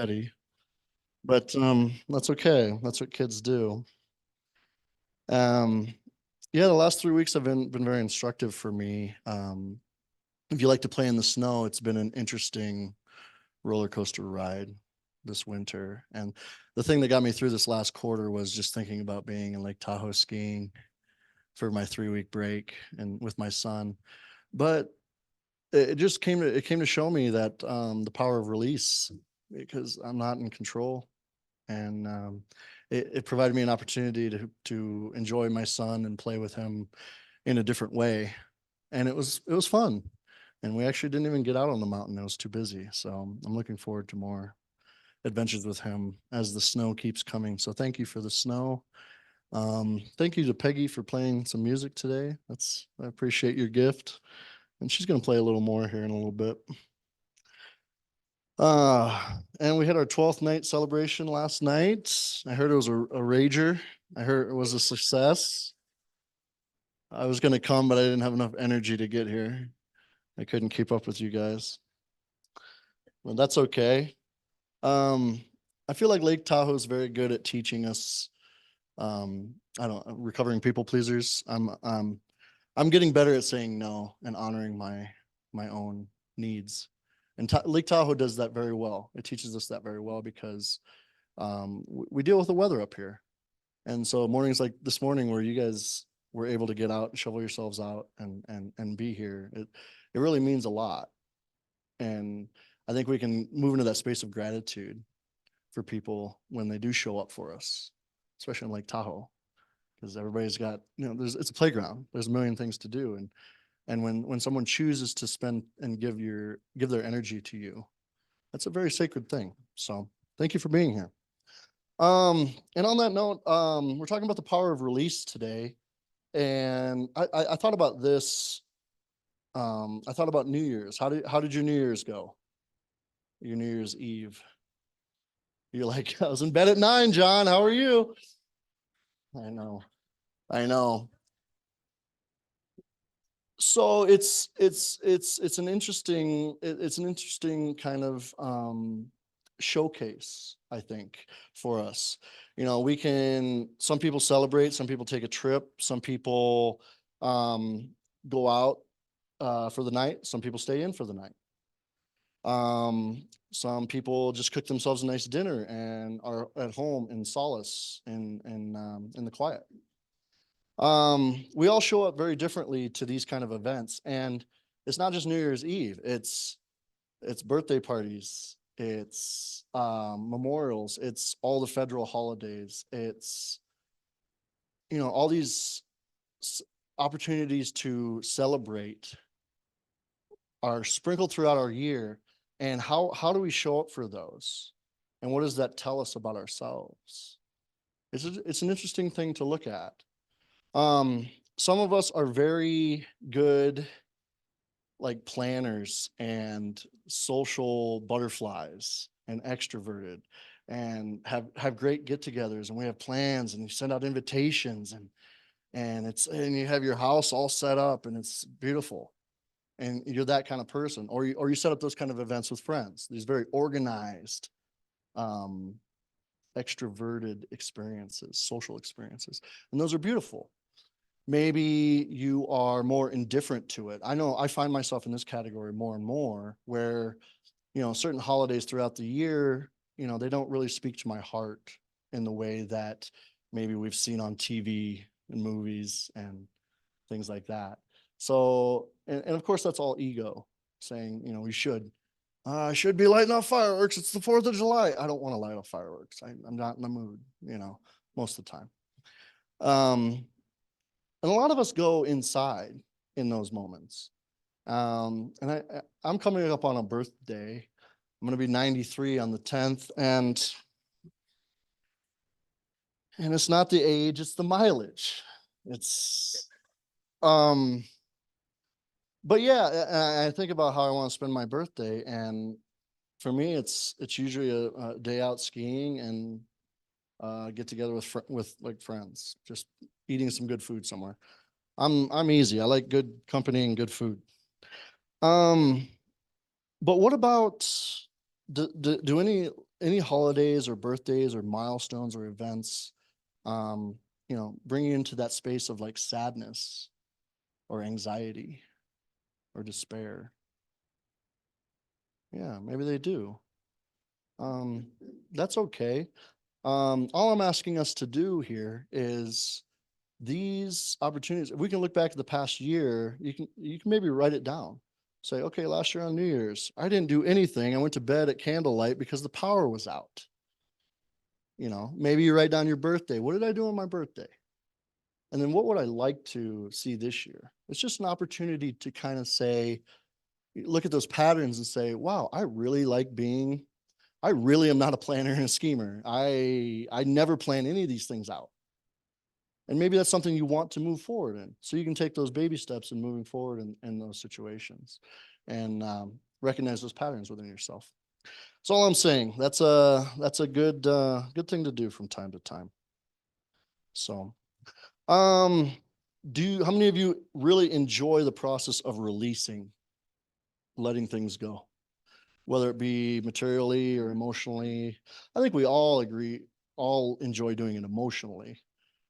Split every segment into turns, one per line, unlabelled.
Eddie, but that's okay. That's what kids do. Um, yeah, the last 3 weeks have been very instructive for me. If you like to play in the snow, it's been an interesting roller coaster ride this winter. And the thing that got me through this last quarter was just thinking about being in Lake Tahoe skiing for my 3 week break and with my son. But it just came to show me that the power of release because I'm not in control and it provided me an opportunity to enjoy my son and play with him in a different way, and it was fun. And we actually didn't even get out on the mountain; it was too busy. So I'm looking forward to more adventures with him as the snow keeps coming. So thank you for the snow. Thank you to Peggy for playing some music today. I appreciate your gift, and she's going to play a little more here in a little bit. And we had our 12th night celebration last night. I heard it was a rager. I heard it was a success. I was going to come, but I didn't have enough energy to get here. I couldn't keep up with you guys. Well, that's okay. Um, I feel like Lake Tahoe is very good at teaching us. I don't recovering people pleasers. I'm getting better at saying no and honoring my own needs. And Lake Tahoe does that very well. It teaches us that very well because we deal with the weather up here. And so mornings like this morning where you guys were able to get out and shovel yourselves out and be here, it really means a lot. And I think we can move into that space of gratitude for people when they do show up for us, especially in Lake Tahoe, because everybody's got, it's a playground. There's a million things to do. And when someone chooses to spend and give their energy to you, that's a very sacred thing. So thank you for being here. And on that note, we're talking about the power of release today. And I thought about this. I thought about New Year's. How did your New Year's go? Your New Year's Eve. You're like, I was in bed at 9, John. How are you? I know. I know. So it's an interesting kind of showcase, I think, for us. Some people celebrate, some people take a trip, some people go out for the night, some people stay in for the night. Some people just cook themselves a nice dinner and are at home in solace and in the quiet. We all show up very differently to these kind of events, and it's not just New Year's Eve. It's birthday parties, it's memorials, it's all the federal holidays, it's all these opportunities to celebrate are sprinkled throughout our year. And how do we show up for those? And what does that tell us about ourselves? It's an interesting thing to look at. Some of us are very good, like planners and social butterflies and extroverted and have great get-togethers, and we have plans and you send out invitations and you have your house all set up and it's beautiful. And you're that kind of person, or you set up those kind of events with friends, these very organized, extroverted experiences, social experiences, and those are beautiful. Maybe you are more indifferent to it. I know I find myself in this category more and more where, certain holidays throughout the year, they don't really speak to my heart in the way that maybe we've seen on TV and movies and things like that. So, and of course that's all ego saying, I should be lighting off fireworks. It's the 4th of July. I don't want to light off fireworks. I'm not in the mood, most of the time. And a lot of us go inside in those moments. And I'm coming up on a birthday. I'm going to be 93 on the 10th. And it's not the age, it's the mileage. But yeah, I think about how I want to spend my birthday. And for me, it's usually a day out skiing and get together with like friends, just eating some good food somewhere. I'm easy. I like good company and good food. But what about do any any holidays or birthdays or milestones or events, bring you into that space of like sadness or anxiety or despair. Yeah, maybe they do. That's okay. All I'm asking us to do here is these opportunities. If we can look back at the past year, you can maybe write it down. Say, okay, last year on New Year's, I didn't do anything. I went to bed at candlelight because the power was out. Maybe you write down your birthday. What did I do on my birthday? And then what would I like to see this year? It's just an opportunity to kind of say, look at those patterns and say, wow, I really am not a planner and a schemer. I never plan any of these things out. And maybe that's something you want to move forward in. So you can take those baby steps in moving forward in those situations and recognize those patterns within yourself. That's all I'm saying. That's a good thing to do from time to time. So how many of you really enjoy the process of releasing, letting things go, whether it be materially or emotionally? I think we all enjoy doing it emotionally,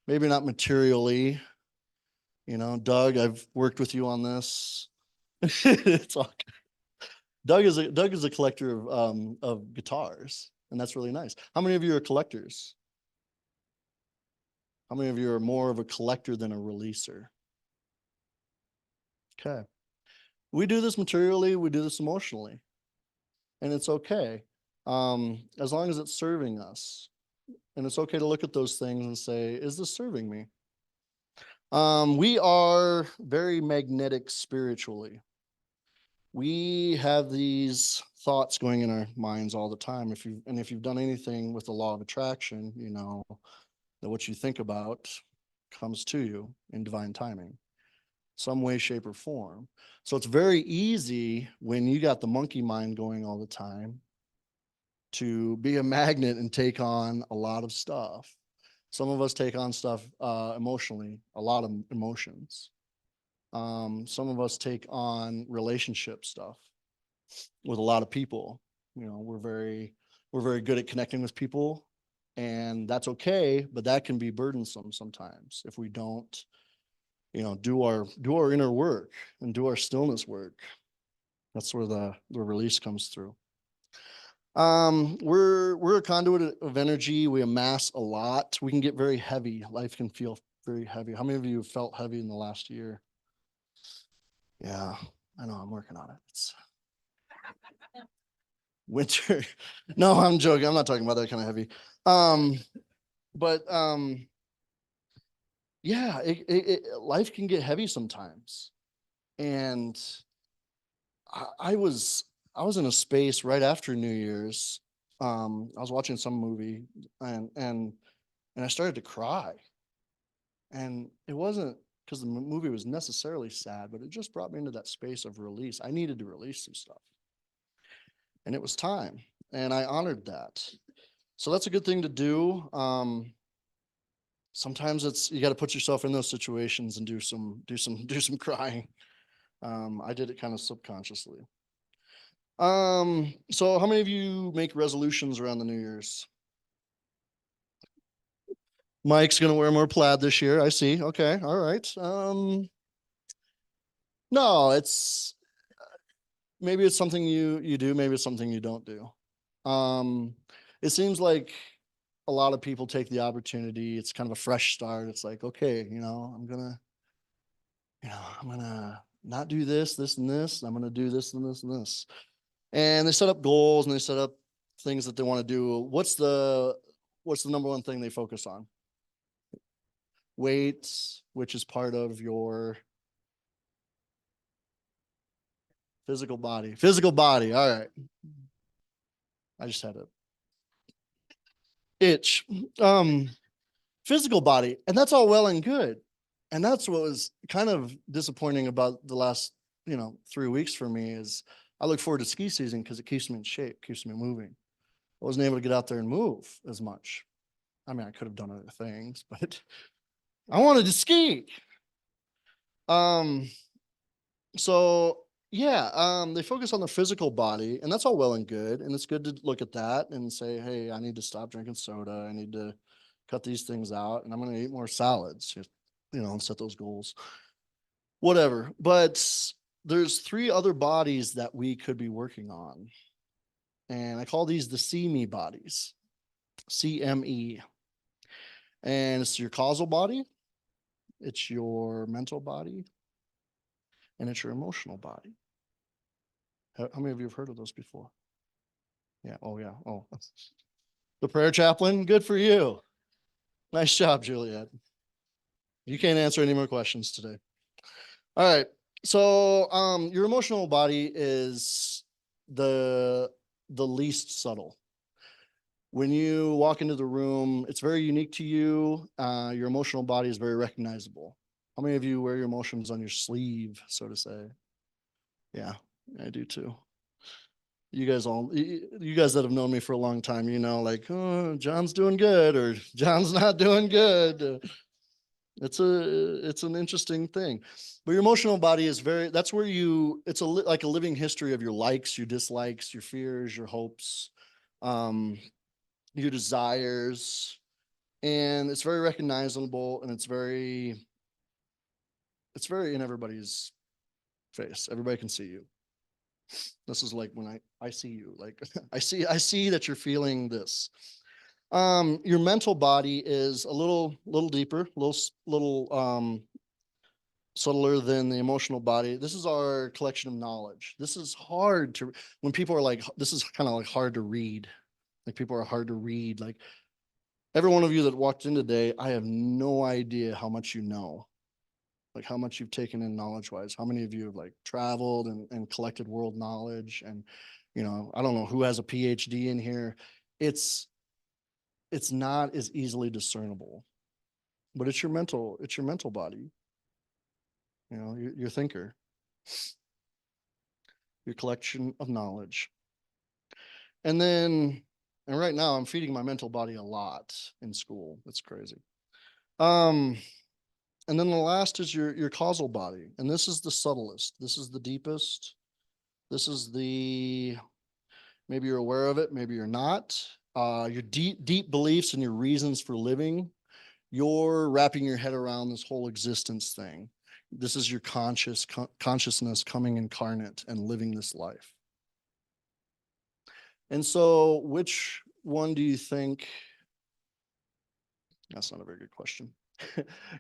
maybe not materially. Doug, I've worked with you on this. It's all good. Doug is a collector of guitars, and that's really nice. How many of you are collectors? How many of you are more of a collector than a releaser? Okay. We do this materially, we do this emotionally, and it's okay. As long as it's serving us. And it's okay to look at those things and say, is this serving me? We are very magnetic spiritually. We have these thoughts going in our minds all the time. If you've done anything with the law of attraction, you know that what you think about comes to you in divine timing, some way, shape, or form. So it's very easy when you got the monkey mind going all the time to be a magnet and take on a lot of stuff. Some of us take on stuff emotionally, a lot of emotions. Some of us take on relationship stuff with a lot of people. We're very good at connecting with people, and that's okay, but that can be burdensome sometimes if we don't, do our inner work and do our stillness work. That's where the release comes through. We're a conduit of energy. We amass a lot. We can get very heavy. Life can feel very heavy. How many of you have felt heavy in the last year? Yeah, I know. I'm working on it. It's winter. No, I'm joking. I'm not talking about that kind of heavy. But yeah, life can get heavy sometimes. And I was in a space right after New Year's. I was watching some movie and I started to cry. And it wasn't because the movie was necessarily sad, but it just brought me into that space of release. I needed to release some stuff. And it was time. And I honored that. So that's a good thing to do. Sometimes you got to put yourself in those situations and do some crying. I did it kind of subconsciously. So how many of you make resolutions around the New Year's? Mike's gonna wear more plaid this year. I see. Okay, all right. No, maybe it's something you do, maybe it's something you don't do. It seems like a lot of people take the opportunity. It's kind of a fresh start. It's like, okay, I'm gonna not do this, this, and this. I'm gonna do this and this and this. And they set up goals and they set up things that they want to do. What's the number one thing they focus on? Weight, which is part of your physical body. Physical body. All right. I just had a itch. Physical body. And that's all well and good. And that's what was kind of disappointing about the last, 3 weeks for me is I look forward to ski season because it keeps me in shape, keeps me moving. I wasn't able to get out there and move as much. I mean, I could have done other things, but I wanted to ski. So Yeah, they focus on the physical body, and that's all well and good. And it's good to look at that and say, hey, I need to stop drinking soda. I need to cut these things out, and I'm going to eat more salads, and set those goals. Whatever. But there's three other bodies that we could be working on. And I call these the see me bodies, CME. And it's your causal body, it's your mental body, and it's your emotional body. How many of you have heard of those before? Yeah. Oh, yeah. Oh, the prayer chaplain. Good for you. Nice job, Juliet. You can't answer any more questions today. All right. So, your emotional body is the the least subtle. When you walk into the room, it's very unique to you. Your emotional body is very recognizable. How many of you wear your emotions on your sleeve, so to say? Yeah, I do too. You guys that have known me for a long time, like, oh, John's doing good or John's not doing good. It's an interesting thing, but your emotional body is that's where like a living history of your likes, your dislikes, your fears, your hopes, um, your desires, and it's very recognizable, and it's very in everybody's face. Everybody can see you. This is like when I see you, like I see that you're feeling this. Your mental body is a little deeper, little subtler than the emotional body. This is our collection of knowledge. This is hard to when people are like, this is kind of like hard to read. Like people are hard to read. Like every one of you that walked in today, I have no idea how much you know, like how much you've taken in knowledge wise. How many of you have like traveled and collected world knowledge? And, I don't know who has a PhD in here. It's, it's not as easily discernible, but it's your mental body, your thinker, your collection of knowledge. And then, and right now I'm feeding my mental body a lot in school. It's crazy. Um, and then the last is your causal body. And this is the subtlest. This is the deepest. This is maybe you're aware of it, maybe you're not. Your deep beliefs and your reasons for living. You're wrapping your head around this whole existence thing. This is your consciousness coming incarnate and living this life. And so, which one do you think? That's not a very good question.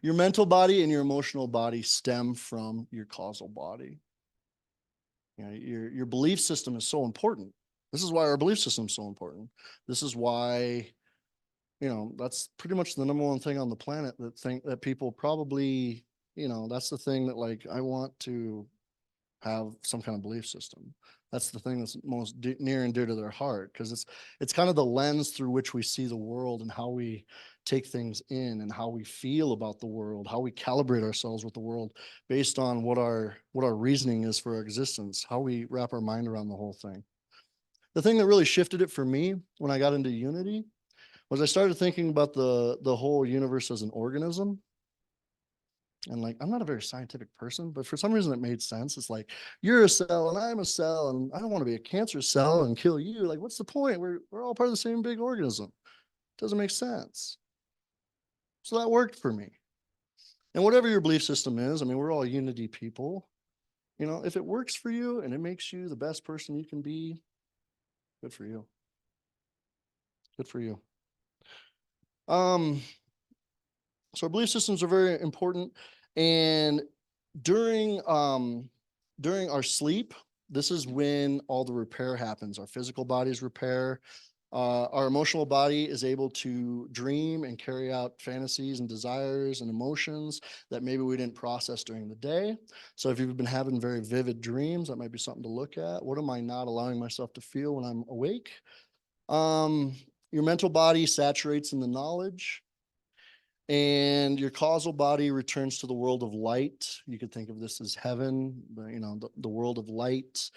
Your mental body and your emotional body stem from your causal body. Your belief system is so important. This is why our belief system is so important. This is why, that's pretty much the number one thing on the planet that people probably, that's the thing that like I want to have some kind of belief system. That's the thing that's most near and dear to their heart, because it's kind of the lens through which we see the world and how we take things in and how we feel about the world, how we calibrate ourselves with the world based on what our reasoning is for our existence, how we wrap our mind around the whole thing. The thing that really shifted it for me when I got into Unity was I started thinking about the whole universe as an organism. And like, I'm not a very scientific person, but for some reason it made sense. It's like, you're a cell and I'm a cell, and I don't want to be a cancer cell and kill you. Like, what's the point? We're all part of the same big organism. It doesn't make sense. So that worked for me. And whatever your belief system is, I mean, we're all Unity people. If it works for you and it makes you the best person you can be, good for you. Good for you. So our belief systems are very important. And during our sleep, this is when all the repair happens. Our physical bodies repair. Our emotional body is able to dream and carry out fantasies and desires and emotions that maybe we didn't process during the day. So if you've been having very vivid dreams, that might be something to look at. What am I not allowing myself to feel when I'm awake? Your mental body saturates in the knowledge, and your causal body returns to the world of light. You could think of this as heaven, the world of light.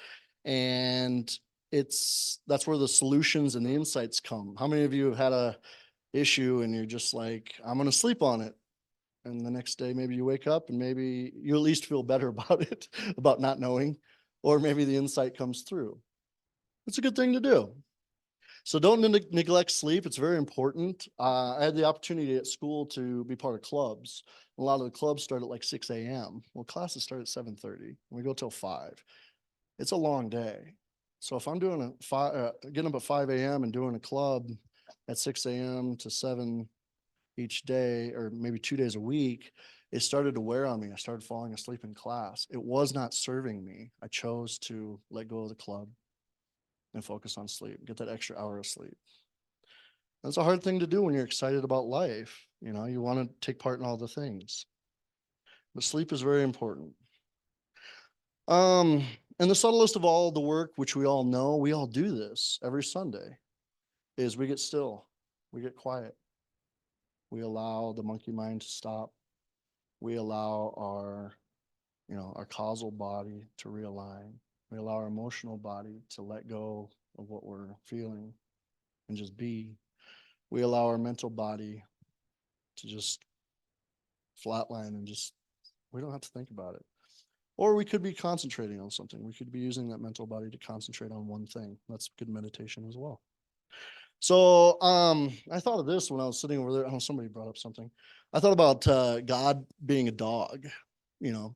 And that's where the solutions and the insights come. How many of you have had a issue and you're just like, I'm going to sleep on it? And the next day, maybe you wake up and maybe you at least feel better about it, about not knowing. or maybe the insight comes through. It's a good thing to do. So don't neglect sleep. It's very important. I had the opportunity at school to be part of clubs. A lot of the clubs start at like 6 a.m. Well, classes start at 7:30. We go till 5. It's a long day. So if I'm doing getting up at 5 a.m. and doing a club at 6 a.m. to 7 each day, or maybe 2 days a week, it started to wear on me. I started falling asleep in class. It was not serving me. I chose to let go of the club and focus on sleep, get that extra hour of sleep. That's a hard thing to do when you're excited about life. You want to take part in all the things, but sleep is very important. Um, and the subtlest of all the work, which we all know, we all do this every Sunday, is we get still, we get quiet, we allow the monkey mind to stop, we allow our causal body to realign, we allow our emotional body to let go of what we're feeling and just be. We allow our mental body to just flatline and just, we don't have to think about it. Or we could be concentrating on something. We could be using that mental body to concentrate on one thing. That's good meditation as well. So I thought of this when I was sitting over there. Somebody brought up something. I thought about God being a dog,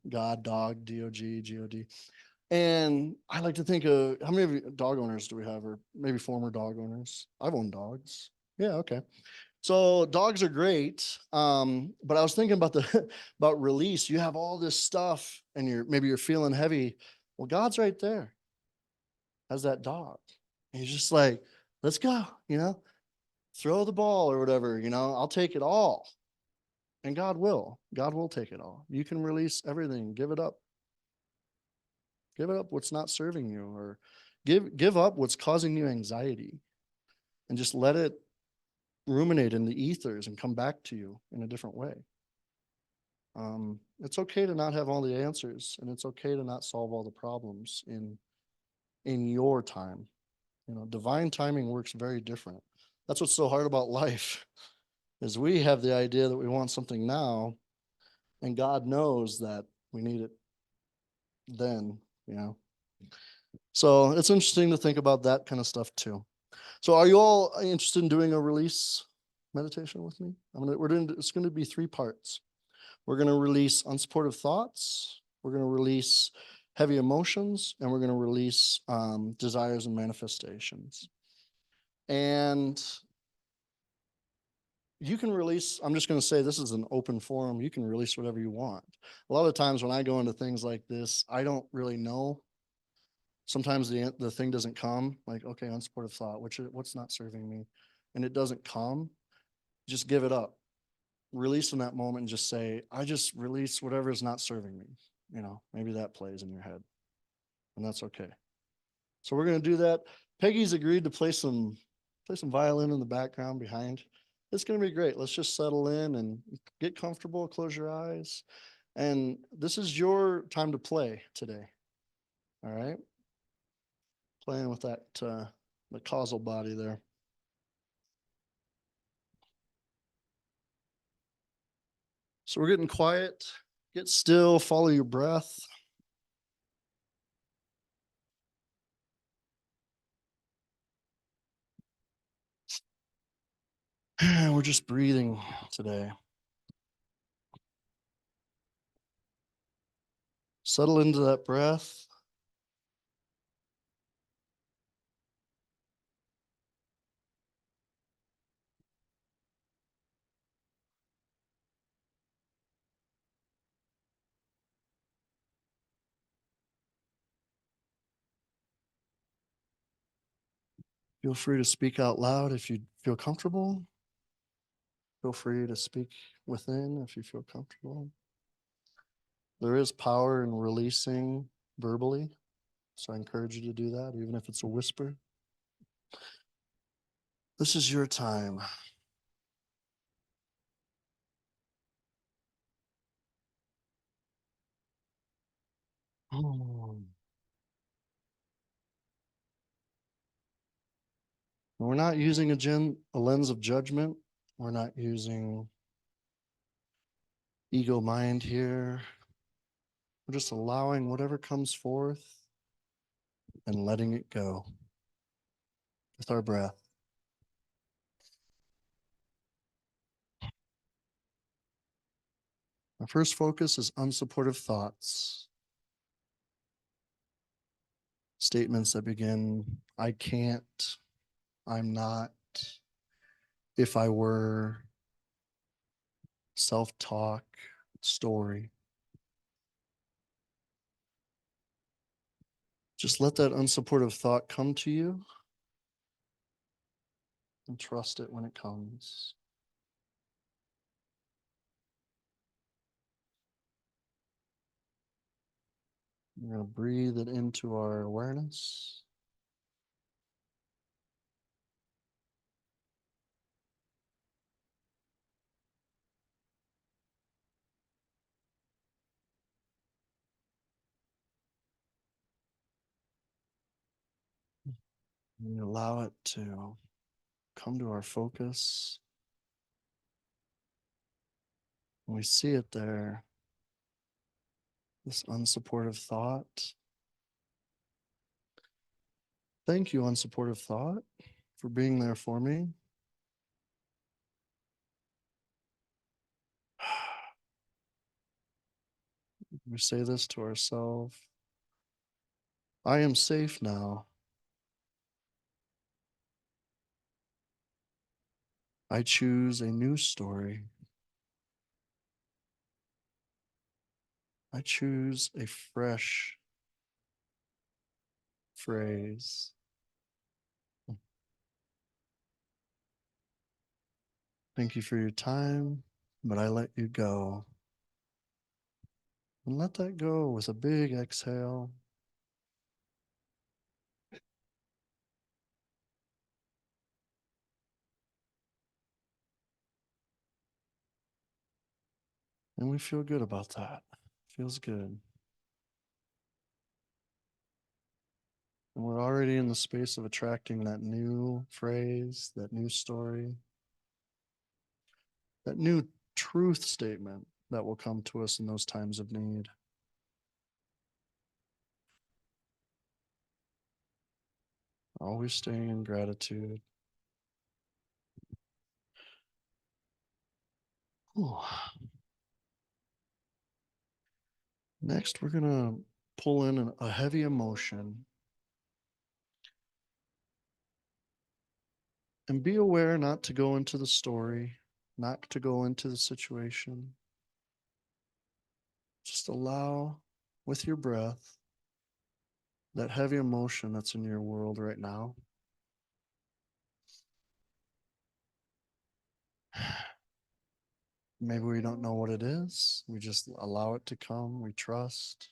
God, dog, D-O-G, G-O-D. And I like to think of, how many of dog owners do we have, or maybe former dog owners? I've owned dogs. Yeah, okay. So dogs are great, but I was thinking about about release. You have all this stuff, and maybe you're feeling heavy. Well, God's right there as that dog. And he's just like, let's go, throw the ball or whatever. I'll take it all, and God will. God will take it all. You can release everything. Give it up. Give it up what's not serving you, or give up what's causing you anxiety, and just let it ruminate in the ethers and come back to you in a different way. It's okay to not have all the answers, and it's okay to not solve all the problems in your time. Divine timing works very different. That's what's so hard about life, is we have the idea that we want something now, and God knows that we need it then. So it's interesting to think about that kind of stuff too. So are you all interested in doing a release meditation with me? It's going to be 3 parts. We're going to release unsupportive thoughts. We're going to release heavy emotions, and we're going to release desires and manifestations. And you can release, I'm just going to say this is an open forum. You can release whatever you want. A lot of times when I go into things like this, I don't really know. Sometimes the thing doesn't come, like, okay, unsupportive thought, what's not serving me, and it doesn't come. Just give it up. Release in that moment and just say, I just release whatever is not serving me. Maybe that plays in your head, and that's okay. So we're going to do that. Peggy's agreed to play some violin in the background behind. It's going to be great. Let's just settle in and get comfortable. Close your eyes. And this is your time to play today. All right. Playing with that, the causal body there. So we're getting quiet. Get still, follow your breath. And we're just breathing today. Settle into that breath. Feel free to speak out loud if you feel comfortable. Feel free to speak within if you feel comfortable. There is power in releasing verbally, so I encourage you to do that, even if it's a whisper. This is your time. We're not using a lens of judgment. We're not using ego mind here. We're just allowing whatever comes forth and letting it go with our breath. Our first focus is unsupportive thoughts. Statements that begin, I can't, I'm not, if I were, self-talk, story. Just let that unsupportive thought come to you and trust it when it comes. We're going to breathe it into our awareness. And allow it to come to our focus. When we see it there, this unsupportive thought. Thank you, unsupportive thought, for being there for me. We say this to ourselves. I am safe now. I choose a new story. I choose a fresh phrase. Thank you for your time, but I let you go. And let that go with a big exhale. And we feel good about that. Feels good. And we're already in the space of attracting that new phrase, that new story, that new truth statement that will come to us in those times of need. Always staying in gratitude. Ooh. Next, we're going to pull in a heavy emotion and be aware not to go into the story, not to go into the situation. Just allow with your breath that heavy emotion that's in your world right now. Maybe we don't know what it is. We just allow it to come. We trust.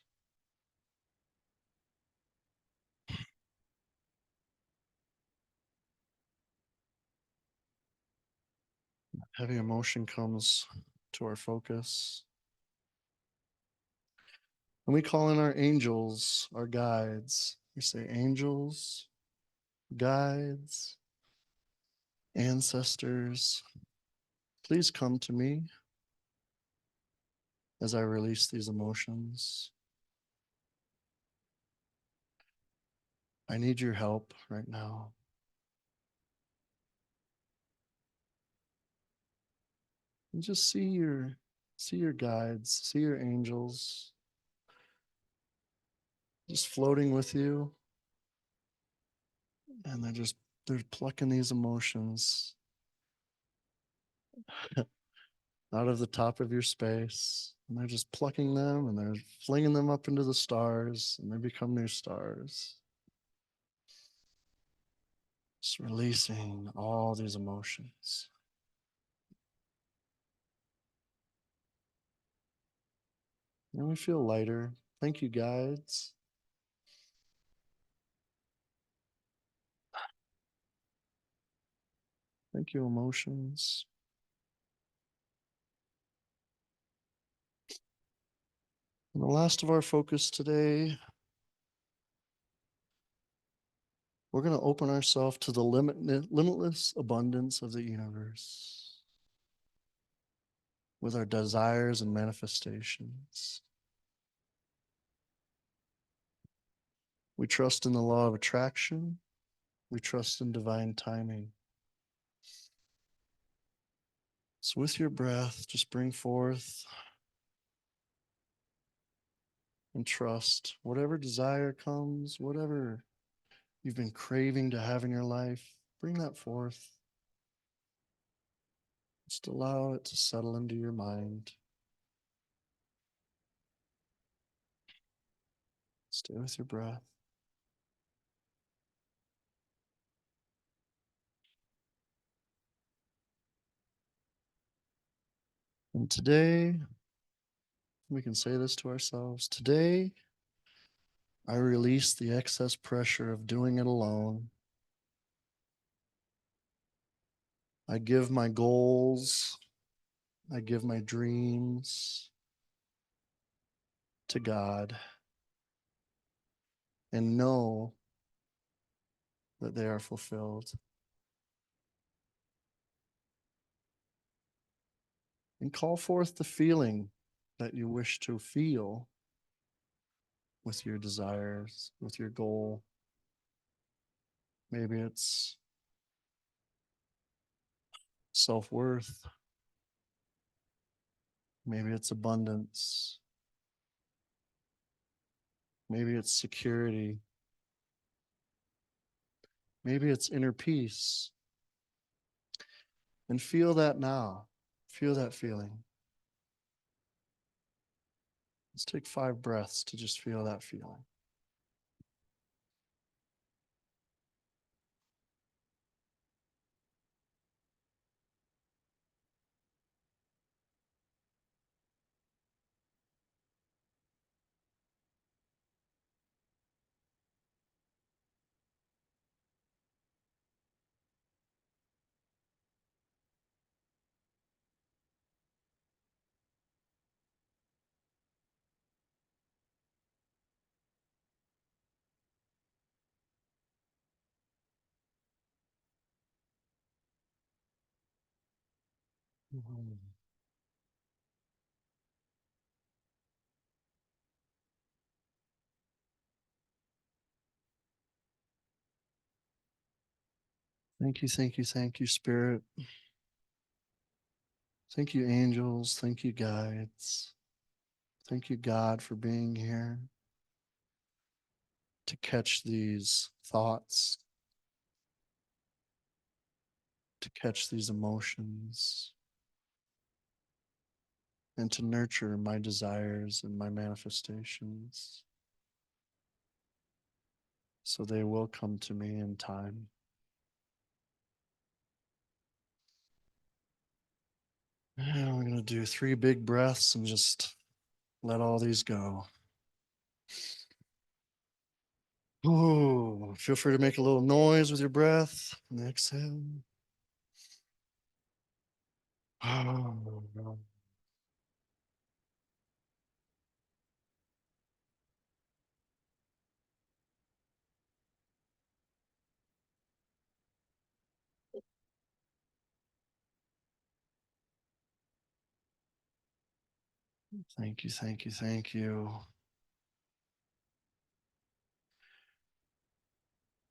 Heavy emotion comes to our focus. And we call in our angels, our guides. We say, angels, guides, ancestors, please come to me as I release these emotions. I need your help right now. And just see your guides, see your angels just floating with you. And they're plucking these emotions out of the top of your space. And they're just plucking them and they're flinging them up into the stars and they become new stars. Just releasing all these emotions. And we feel lighter. Thank you, guides. Thank you, emotions. And the last of our focus today, we're going to open ourselves to the limitless abundance of the universe with our desires and manifestations. We trust in the law of attraction. We trust in divine timing. So with your breath, just bring forth and trust whatever desire comes, whatever you've been craving to have in your life, bring that forth. Just allow it to settle into your mind. Stay with your breath. And today, we can say this to ourselves. Today, I release the excess pressure of doing it alone. I give my goals, I give my dreams to God and know that they are fulfilled. And call forth the feeling that you wish to feel with your desires, with your goal. Maybe it's self-worth. Maybe it's abundance. Maybe it's security. Maybe it's inner peace. And feel that now. Feel that feeling. Let's take 5 breaths to just feel that feeling. Thank you, thank you, thank you, Spirit. Thank you, angels. Thank you, guides. Thank you, God, for being here to catch these thoughts, to catch these emotions, and to nurture my desires and my manifestations so they will come to me in time. Now we're going to do 3 big breaths and just let all these go. Oh, feel free to make a little noise with your breath and exhale. Oh. Thank you, thank you, thank you.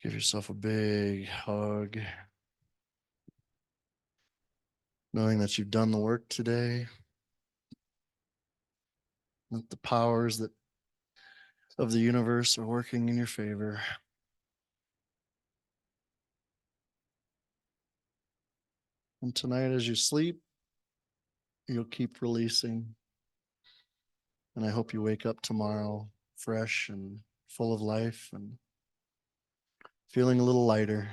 Give yourself a big hug, knowing that you've done the work today, that the powers that of the universe are working in your favor. And tonight, as you sleep, you'll keep releasing. And I hope you wake up tomorrow fresh and full of life and feeling a little lighter,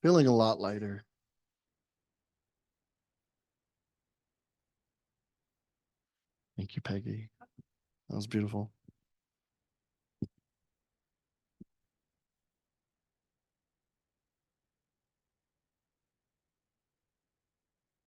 feeling a lot lighter. Thank you, Peggy. That was beautiful.